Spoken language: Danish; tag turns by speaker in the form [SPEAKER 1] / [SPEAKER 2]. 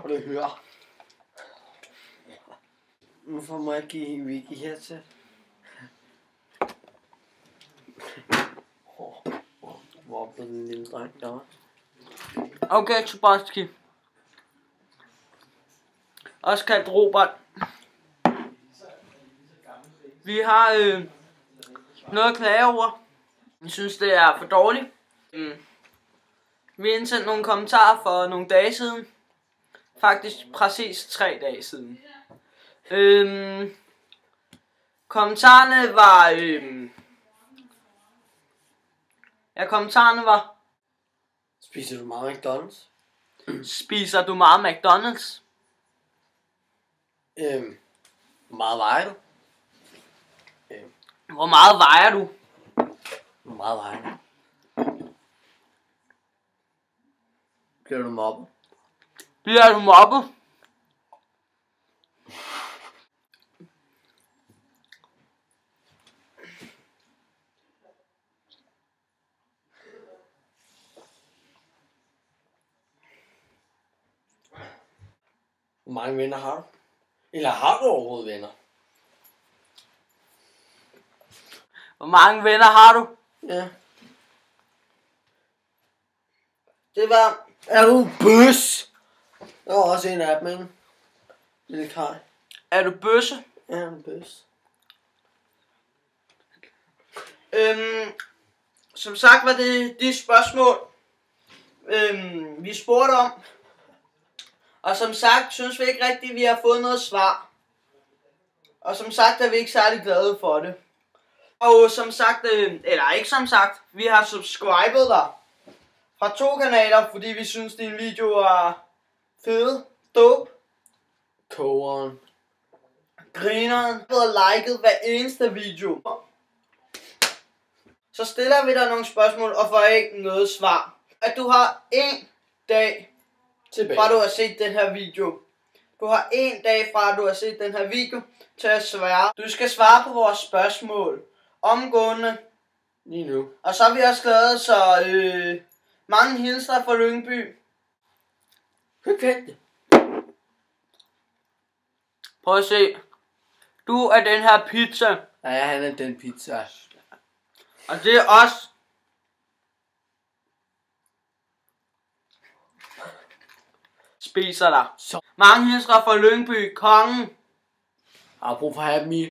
[SPEAKER 1] Kan du høre? Hvorfor må jeg give Vicky her til? Hvor er den lille dreng der?
[SPEAKER 2] Okay, Tobaski. Også kaldt Robert. Vi har noget at klage over. Jeg synes, det er for dårligt. Vi indsendte nogle kommentarer for nogle dage siden. Faktisk præcis 3 dage siden. Kommentarerne var... kommentarerne var...
[SPEAKER 1] Spiser du meget McDonald's?
[SPEAKER 2] Spiser du meget McDonald's?
[SPEAKER 1] Hvor meget vejer du?
[SPEAKER 2] Hvor meget vejer du?
[SPEAKER 1] Hvor meget vejer du? Bliver du mobbet?
[SPEAKER 2] Bliver du mobbet?
[SPEAKER 1] Hvor mange venner har du? Eller har du overhovedet venner?
[SPEAKER 2] Hvor mange venner har du?
[SPEAKER 1] Ja. Det var... Er du bøs? Der var også en af dem, ikke? Lille Kaj.
[SPEAKER 2] Er du bøsse?
[SPEAKER 1] Ja, han er bøs.
[SPEAKER 2] Som sagt var det de spørgsmål, vi spurgte om. Og som sagt synes vi ikke rigtigt, vi har fået noget svar. Og som sagt er vi ikke særlig glade for det. Og som sagt, eller ikke som sagt, vi har subscribet dig fra 2 kanaler, fordi vi synes din video er fede, dope,
[SPEAKER 1] Kogeren.
[SPEAKER 2] grineren, og liket hver eneste video. Så stiller vi dig nogle spørgsmål og får ikke noget svar. At du har 1 dag
[SPEAKER 1] Tilbage.
[SPEAKER 2] fra du har set den her video. Du har 1 dag fra du har set den her video til at svare. Du skal svare på vores spørgsmål omgående.
[SPEAKER 1] Lige nu.
[SPEAKER 2] Og så har vi også skrevet så mange hilsner fra Lyngby.
[SPEAKER 1] Perfekt.
[SPEAKER 2] Prøv at se. Du er den her pizza.
[SPEAKER 1] Ja, han er den pizza.
[SPEAKER 2] Og det er os. Spiser dig.
[SPEAKER 1] Så.
[SPEAKER 2] Mange hilsner fra Lyngby. Kongen.
[SPEAKER 1] Har brug for at have dem i.